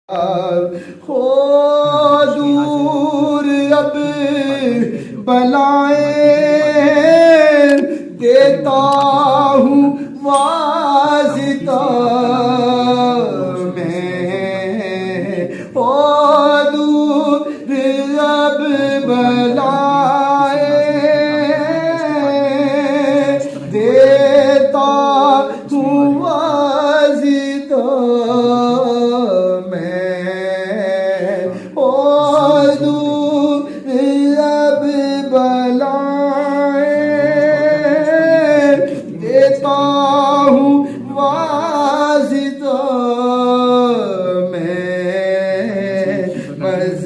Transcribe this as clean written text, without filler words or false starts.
ہو دور اب بلائیں دیتا ہوں واسطہ میں، ہو دور اب بلائیں دیتا ہوں واسطہ دیتا ہوں واسطہ میں، بس